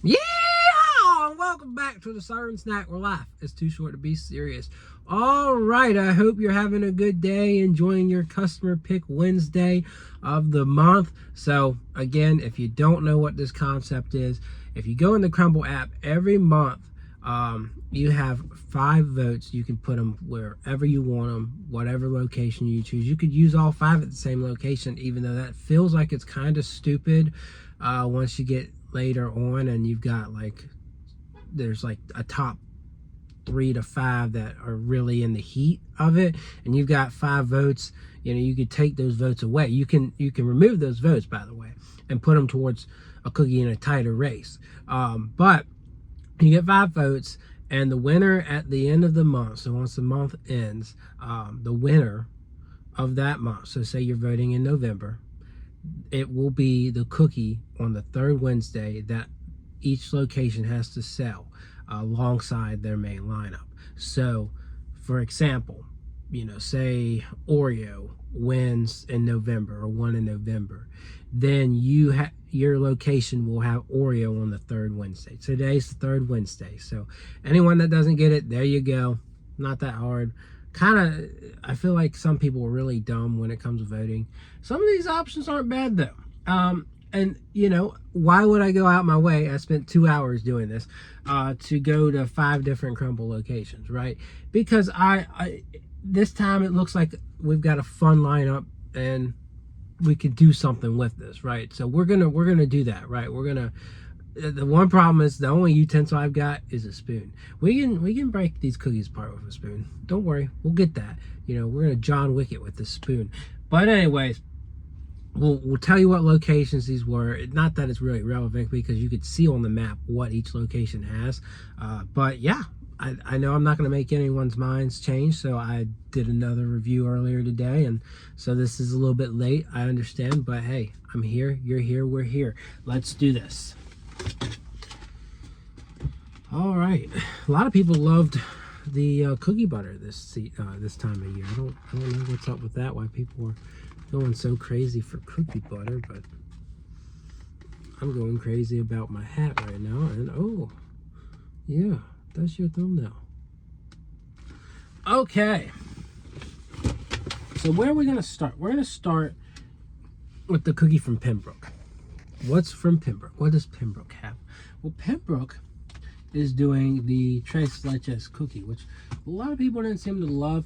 Yeah, and welcome back to the Siren Snack, where life is too short to be serious. All right, I hope you're having a good day, enjoying your customer pick Wednesday of the month. So again, if you don't know what this concept is, if you go in the Crumbl app every month, you have 5 votes. You can put them wherever you want them, whatever location you choose. You could use all 5 at the same location, even though that feels like it's kind of stupid once you get later on and you've got there's like a top 3 to 5 that are really in the heat of it, and you've got 5 votes. You could take those votes away. You can remove those votes, by the way, and put them towards a cookie in a tighter race. But you get 5 votes, and the winner at the end of the month, so once the month ends, the winner of that month, so say you're voting in November, it will be the cookie on the 3rd Wednesday that each location has to sell alongside their main lineup. So, for example, say Oreo wins in November or won in November, then your location will have Oreo on the 3rd Wednesday. Today's the 3rd Wednesday, so anyone that doesn't get it, there you go. Not that hard. I feel like some people are really dumb when it comes to voting. Some of these options aren't bad though. And why would I go out my way? I spent 2 hours doing this to go to 5 different Crumbl locations, right? Because I this time it looks like we've got a fun lineup and we could do something with this, right? So we're gonna do that, right? The one problem is the only utensil I've got is a spoon. We can break these cookies apart with a spoon. Don't worry, we'll get that. We're gonna John Wick it with the spoon. But anyways, we'll tell you what locations these were. Not that it's really relevant because you could see on the map what each location has. But yeah, I know I'm not gonna make anyone's minds change, so I did another review earlier today, and so this is a little bit late. I understand, but hey, I'm here, you're here, we're here. Let's do this. All right, a lot of people loved the cookie butter this time of year. I don't know what's up with that, why people are going so crazy for cookie butter, but I'm going crazy about my hat right now. And oh yeah, that's your thumbnail. Okay, so where are we gonna start? We're gonna start with the cookie from Pembroke. What's from Pembroke? What does Pembroke have? Well, Pembroke is doing the Tres Leches cookie, which a lot of people didn't seem to love.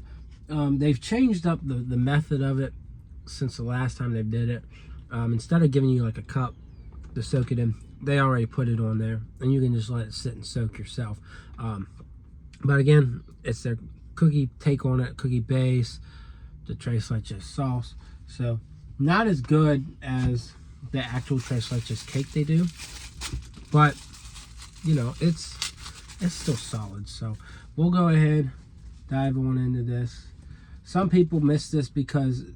They've changed up the method of it since the last time they did it. Instead of giving you like a cup to soak it in, they already put it on there, and you can just let it sit and soak yourself. But again, it's their cookie take on it, cookie base, the Tres Leches sauce. So not as good as the actual Tres Leches cake they do, but it's still solid. So we'll go ahead, dive on into this. Some people miss this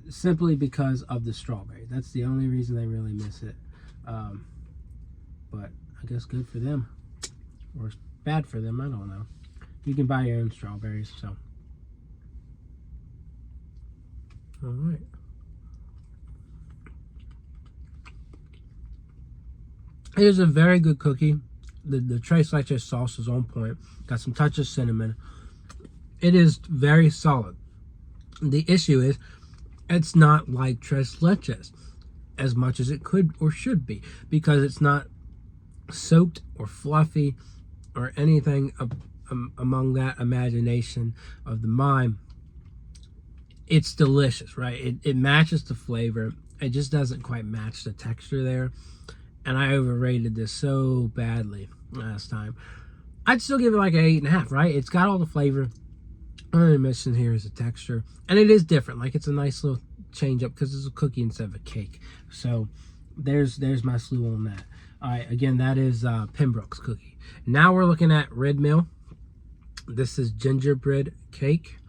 simply because of the strawberry. That's the only reason they really miss it. But I guess good for them, or bad for them, I don't know. You can buy your own strawberries. So all right. It is a very good cookie. The Tres Leches sauce is on point. Got some touch of cinnamon. It is very solid. The issue is it's not like Tres Leches as much as it could or should be, because it's not soaked or fluffy or anything among that imagination of the mind. It's delicious, right? It matches the flavor. It just doesn't quite match the texture there. And I overrated this so badly last time. I'd still give it like an 8.5, right? It's got all the flavor. Only missing here is the texture. And it is different. Like, it's a nice little change up because it's a cookie instead of a cake. So there's my slew on that. All right, again, that is Pembroke's cookie. Now we're looking at Red Mill. This is gingerbread cake.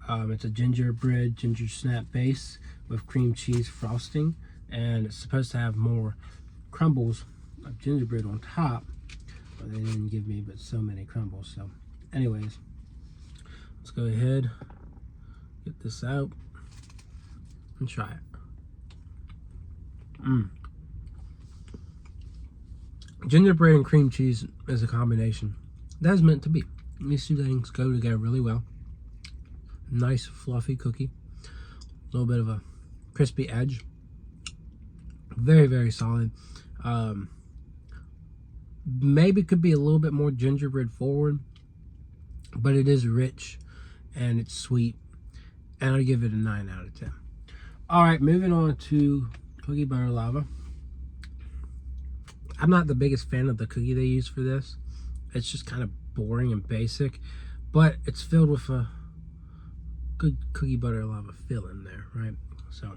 It's a gingerbread ginger snap base with cream cheese frosting. And it's supposed to have more crumbles of gingerbread on top, but they didn't give me but so many crumbles. So anyways, let's go ahead, get this out and try it. Gingerbread and cream cheese is a combination that's meant to be. These two things go together really well. Nice fluffy cookie. A little bit of a crispy edge. Very, very solid. Maybe could be a little bit more gingerbread forward, but it is rich and it's sweet. And I'll give it a 9 out of 10. Alright, moving on to cookie butter lava. I'm not the biggest fan of the cookie they use for this. It's just kind of boring and basic, but it's filled with a good cookie butter lava filling there, right? So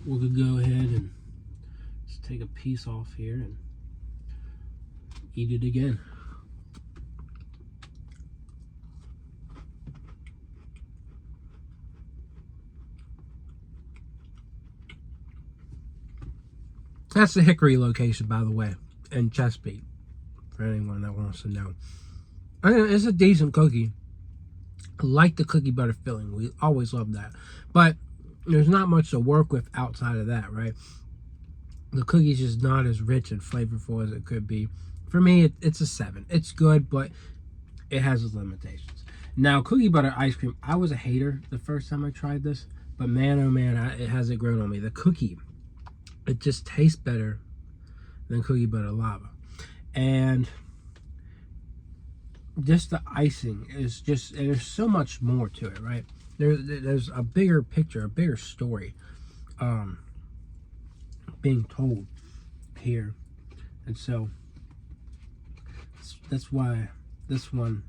we could go ahead and just take a piece off here and eat it again. That's the Hickory location, by the way, in Chesapeake, for anyone that wants to know. I mean, it's a decent cookie. I like the cookie butter filling. We always love that. But there's not much to work with outside of that, right? The cookie's just not as rich and flavorful as it could be. For me, it's a 7. It's good, but it has its limitations. Now, cookie butter ice cream, I was a hater the first time I tried this. But man, oh man, it hasn't grown on me. The cookie, it just tastes better than cookie butter lava. And just the icing is just, there's so much more to it, right? There's a bigger picture, a bigger story being told here. And so that's why this one's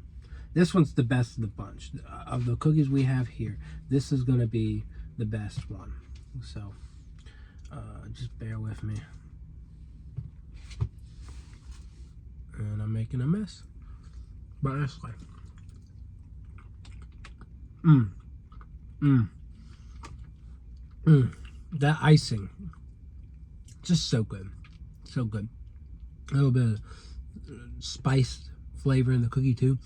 the best of the bunch. Of the cookies we have here, this is going to be the best one. So just bear with me. And I'm making a mess. But honestly, that icing, just so good, so good. A little bit of spiced flavor in the cookie too.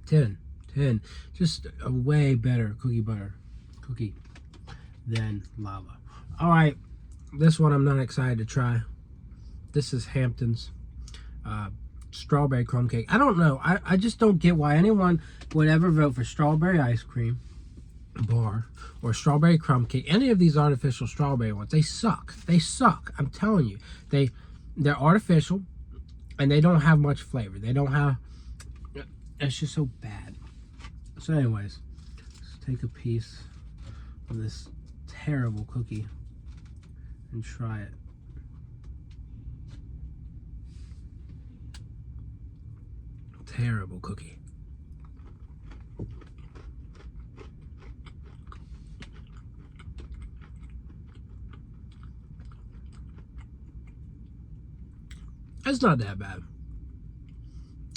10. Just a way better cookie butter cookie than lava. All right, this one I'm not excited to try. This is Hampton's strawberry crumb cake. I don't know. I just don't get why anyone would ever vote for strawberry ice cream bar or strawberry crumb cake. Any of these artificial strawberry ones, they suck. They suck. I'm telling you. They're artificial and they don't have much flavor. They don't have, it's just so bad. So anyways, let's take a piece of this terrible cookie and try it. Terrible cookie. It's not that bad.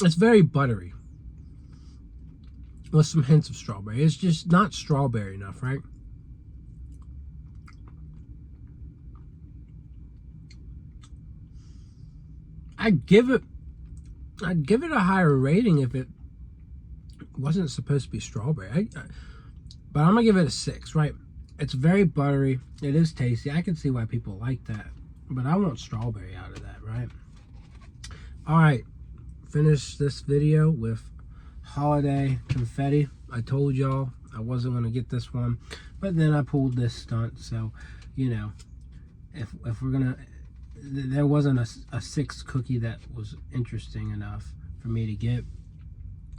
It's very buttery with some hints of strawberry. It's just not strawberry enough, right? I'd give it a higher rating if it wasn't supposed to be strawberry. But I'm gonna give it a 6, right? It's very buttery. It is tasty. I can see why people like that, but I want strawberry out of that, right? All right, finish this video with Holiday Confetti. I told y'all I wasn't gonna get this one, but then I pulled this stunt. So, you know, if we're gonna, there wasn't a 6th cookie that was interesting enough for me to get,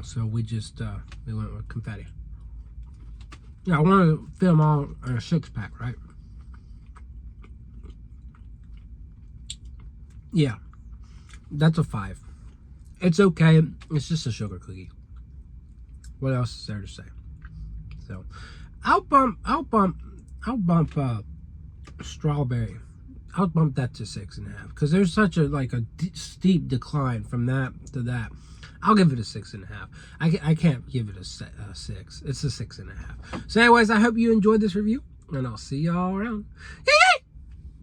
so we just we went with confetti. Yeah, I want to fit them all in a 6-pack, right? Yeah, that's a 5. It's okay. It's just a sugar cookie. What else is there to say? So, I'll bump strawberry. I'll bump that to 6.5 because there's such a steep decline from that to that. I'll give it a 6.5. I can't give it a 6. It's a 6.5. So anyways, I hope you enjoyed this review, and I'll see y'all around. Yeah!